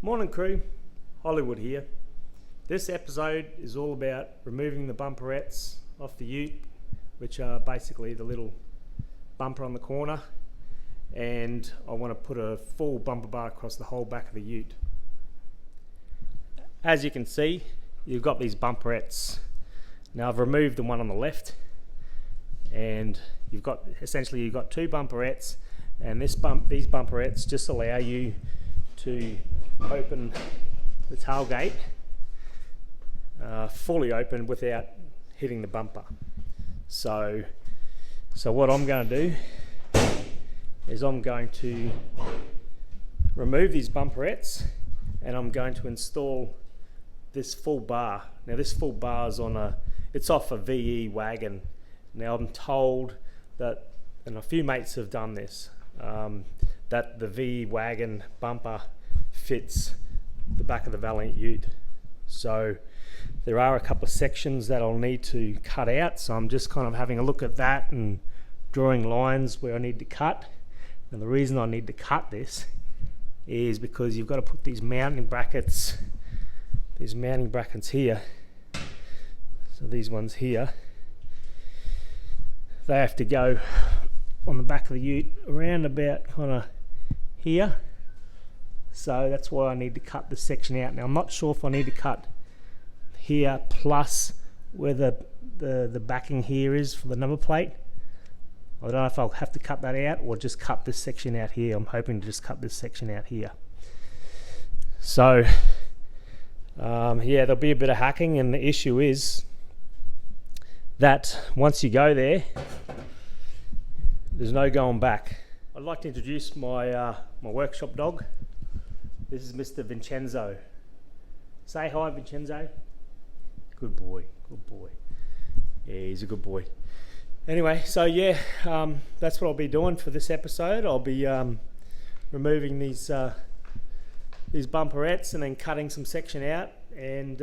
Morning crew, Hollywood here. This episode is all about removing the bumperettes off the ute, which are basically the little bumper on the corner, and I want to put a full bumper bar across the whole back of the ute. As you can see, you've got these bumperettes. Now I've removed the one on the left, and you've got two bumperettes, and these bumperettes just allow you to open the tailgate fully open without hitting the bumper. So what I'm going to do is I'm going to remove these bumperettes, and I'm going to install this full bar. Now this full bar is it's off a VE wagon. Now I'm told that, and a few mates have done this, that the VE wagon bumper fits the back of the Valiant ute. So there are a couple of sections that I'll need to cut out, so I'm just kind of having a look at that and drawing lines where I need to cut. And the reason I need to cut this is because you've got to put these mounting brackets here. So these ones here, they have to go on the back of the ute around about kind of here. So that's why I need to cut this section out. Now I'm not sure if I need to cut here plus where the backing here is for the number plate. I don't know if I'll have to cut that out or just cut this section out here. I'm hoping to just cut this section out here. So yeah, there'll be a bit of hacking, and the issue is that once you go there, there's no going back. I'd like to introduce my workshop dog. This is Mr. Vincenzo. Say hi, Vincenzo. Good boy, good boy. Yeah, he's a good boy. Anyway, so yeah, that's what I'll be doing for this episode. I'll be removing these bumperettes and then cutting some section out, and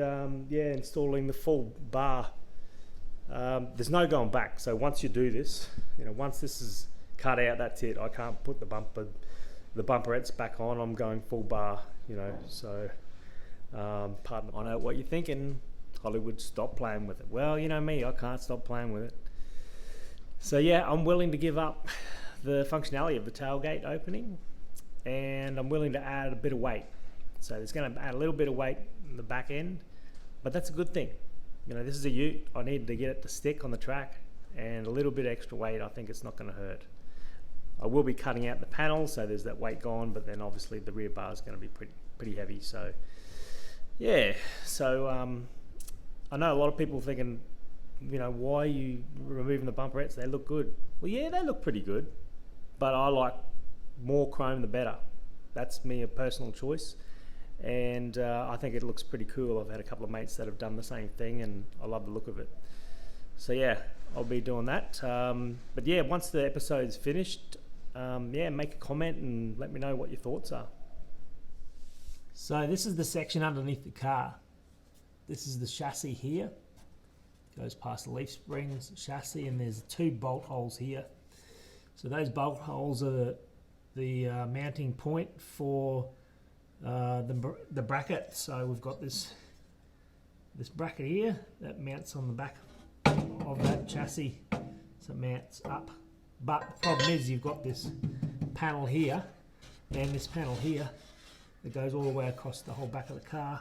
yeah, installing the full bar. There's no going back. So once you do this, once this is cut out, that's it. I can't put the bumperettes back on. I'm going full bar, so pardon. I know what you're thinking, Hollywood, stop playing with it. Well, you know me, I can't stop playing with it. So yeah, I'm willing to give up the functionality of the tailgate opening, and I'm willing to add a bit of weight. So it's going to add a little bit of weight in the back end, but that's a good thing. This is a ute. I need to get it to stick on the track, and a little bit extra weight, I think it's not going to hurt. I will be cutting out the panel, so there's that weight gone, but then obviously the rear bar is going to be pretty heavy. So yeah, so I know a lot of people thinking, why are you removing the bumperettes? They look good. Well, yeah, they look pretty good, but I like more chrome the better. That's me, a personal choice, and I think it looks pretty cool. I've had a couple of mates that have done the same thing, and I love the look of it. So yeah, I'll be doing that. But yeah, once the episode's finished, yeah, make a comment and let me know what your thoughts are. So this is the section underneath the car. This is the chassis here. Goes past the leaf springs, chassis, and there's 2 bolt holes here. So those bolt holes are the mounting point for the bracket. So we've got this bracket here that mounts on the back of that chassis, so it mounts up. But the problem is you've got this panel here and this panel here that goes all the way across the whole back of the car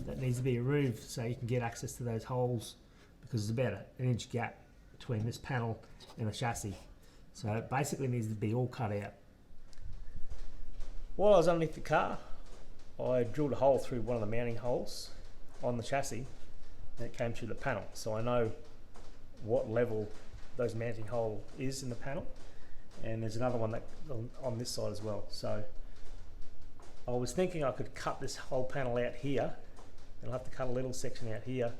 that needs to be removed so you can get access to those holes, because there's about an inch gap between this panel and the chassis. So it basically needs to be all cut out. While I was underneath the car, I drilled a hole through one of the mounting holes on the chassis, and it came through the panel. So I know what level those mounting hole is in the panel, and there's another one that on this side as well. So I was thinking I could cut this whole panel out here, and I'll have to cut a little section out here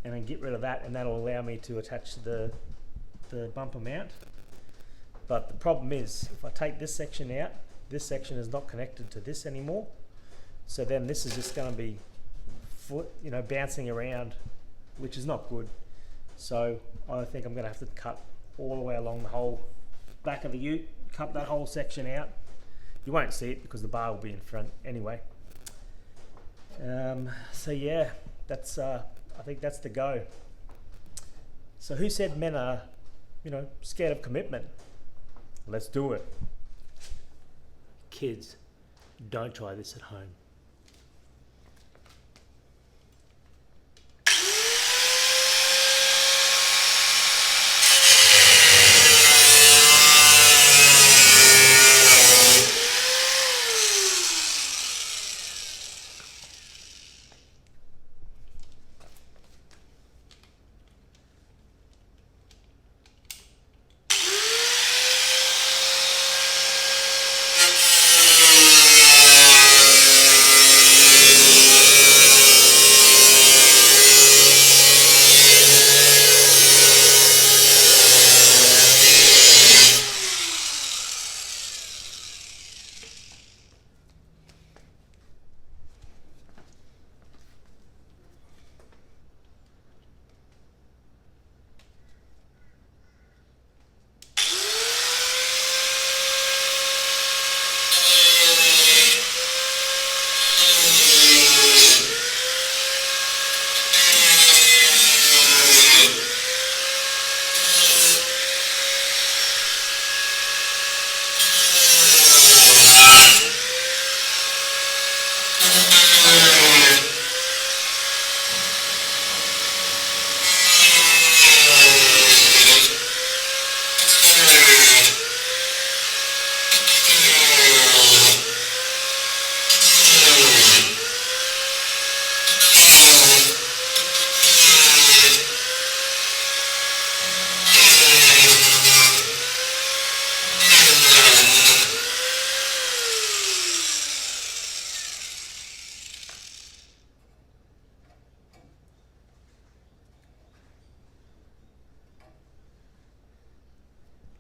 and then get rid of that, and that'll allow me to attach the bumper mount. But the problem is, if I take this section out, this section is not connected to this anymore, so then this is just going to be bouncing around, which is not good. So I think I'm going to have to cut all the way along the whole back of the ute, cut that whole section out. You won't see it because the bar will be in front anyway. So yeah, that's I think that's the go. So who said men are, scared of commitment? Let's do it. Kids, don't try this at home.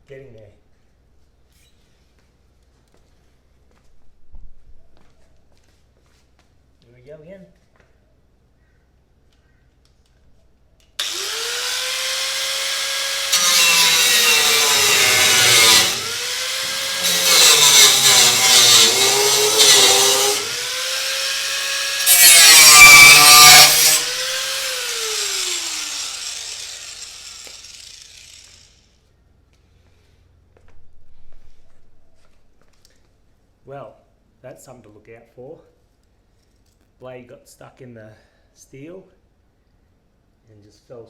Getting there. Here we go again. Well, that's something to look out for. Blade got stuck in the steel and just fell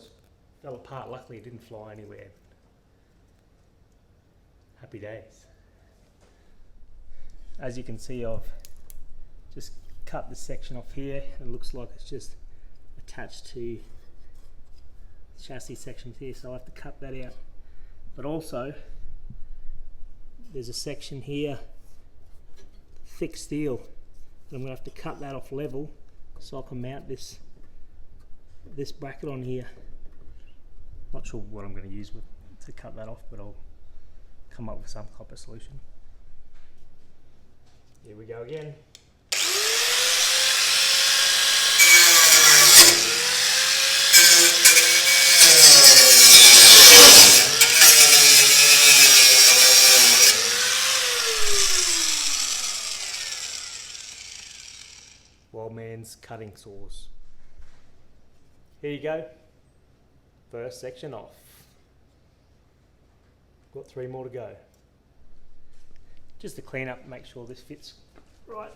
apart. Luckily it didn't fly anywhere. Happy days. As you can see, I've just cut this section off here. It looks like it's just attached to chassis sections here, so I'll have to cut that out. But also there's a section here, thick steel, and I'm going to have to cut that off level so I can mount this bracket on here. Not sure what I'm going to use to cut that off, but I'll come up with some type of solution. Here we go again. Wild man's cutting saws. Here you go. First section off. Got 3 more to go. Just to clean up, make sure this fits right.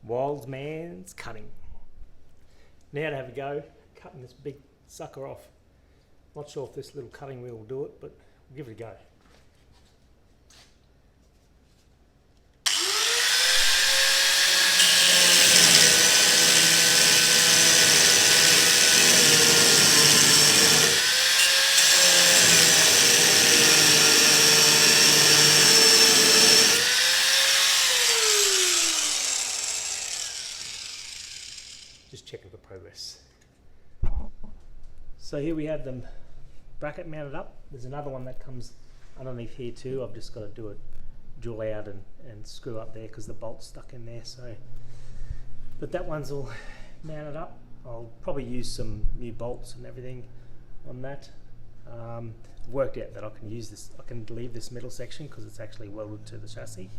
Wild man's cutting. Now to have a go cutting this big sucker off. Not sure if this little cutting wheel will do it, but we'll give it a go. So here we have them bracket mounted up. There's another one that comes underneath here too. I've just got to do a drill out and screw up there because the bolt's stuck in there. So, but that one's all mounted up. I'll probably use some new bolts and everything on that. I've worked out that I can use this. I can leave this middle section because it's actually welded to the chassis.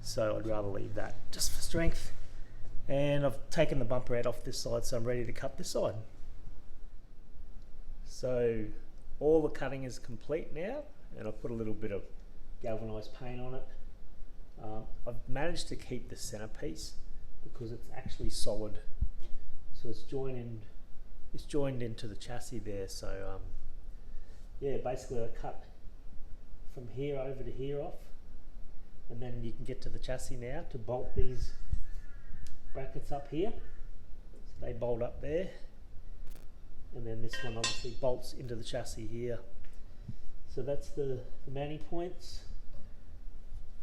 So I'd rather leave that just for strength. And I've taken the bumper out off this side, so I'm ready to cut this side. So all the cutting is complete now, and I've put a little bit of galvanized paint on it. I've managed to keep the centerpiece because it's actually solid, so it's joined into the chassis there. So yeah, basically I cut from here over to here off, and then you can get to the chassis now to bolt these brackets up here. So they bolt up there, and then this one obviously bolts into the chassis here. So that's the mounting points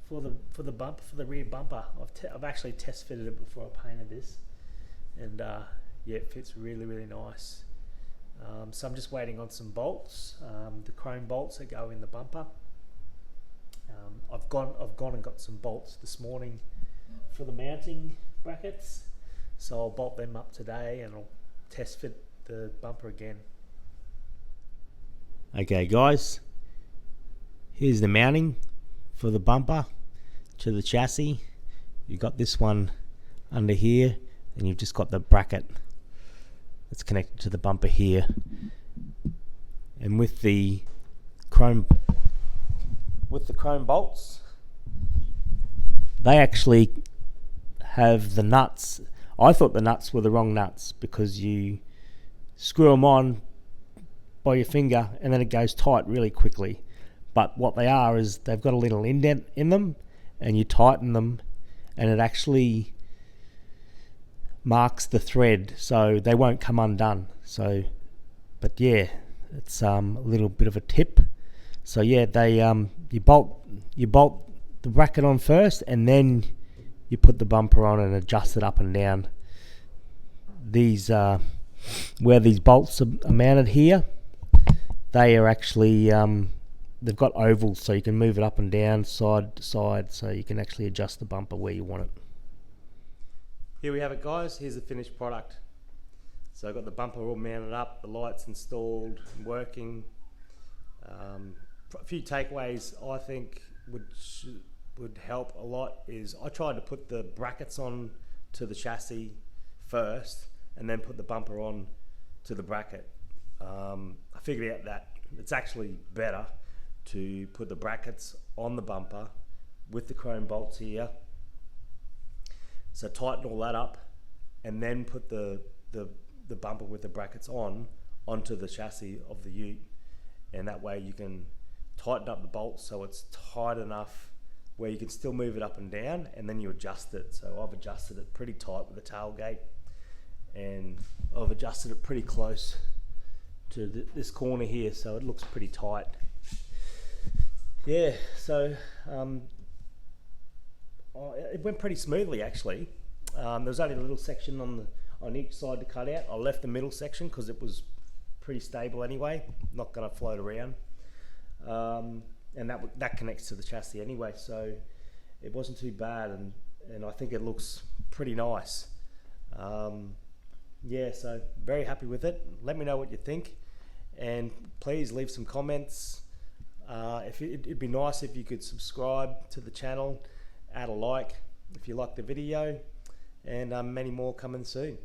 for the rear bumper. I've actually test fitted it before I painted this, and yeah, it fits really nice. So I'm just waiting on some bolts, the chrome bolts that go in the bumper. I've gone and got some bolts this morning for the mounting brackets, so I'll bolt them up today and I'll test fit the bumper again. Okay guys, here's the mounting for the bumper to the chassis. You've got this one under here, and you've just got the bracket that's connected to the bumper here. And with the chrome bolts, they actually have the nuts. I thought the nuts were the wrong nuts because you screw them on by your finger and then it goes tight really quickly. But what they are is they've got a little indent in them, and you tighten them and it actually marks the thread so they won't come undone. So, but yeah, it's a little bit of a tip. So yeah, they you bolt the bracket on first, and then you put the bumper on and adjust it up and down. These where these bolts are mounted here, they are actually they've got ovals, so you can move it up and down, side to side, so you can actually adjust the bumper where you want it. Here we have it guys, here's the finished product. So I've got the bumper all mounted up, the lights installed and working. A few takeaways I think would help a lot is I tried to put the brackets on to the chassis first and then put the bumper on to the bracket. I figured out that it's actually better to put the brackets on the bumper with the chrome bolts here. So tighten all that up and then put the bumper with the brackets onto the chassis of the ute, and that way you can tighten up the bolts so it's tight enough where you can still move it up and down, and then you adjust it. So I've adjusted it pretty tight with the tailgate, and I've adjusted it pretty close to this corner here, so it looks pretty tight. Yeah, so it went pretty smoothly actually. There was only a little section on each side to cut out. I left the middle section because it was pretty stable anyway, not going to float around. And that connects to the chassis anyway, so it wasn't too bad, and I think it looks pretty nice. Yeah, so very happy with it. Let me know what you think, and please leave some comments. It'd be nice if you could subscribe to the channel, add a like if you like the video, and many more coming soon.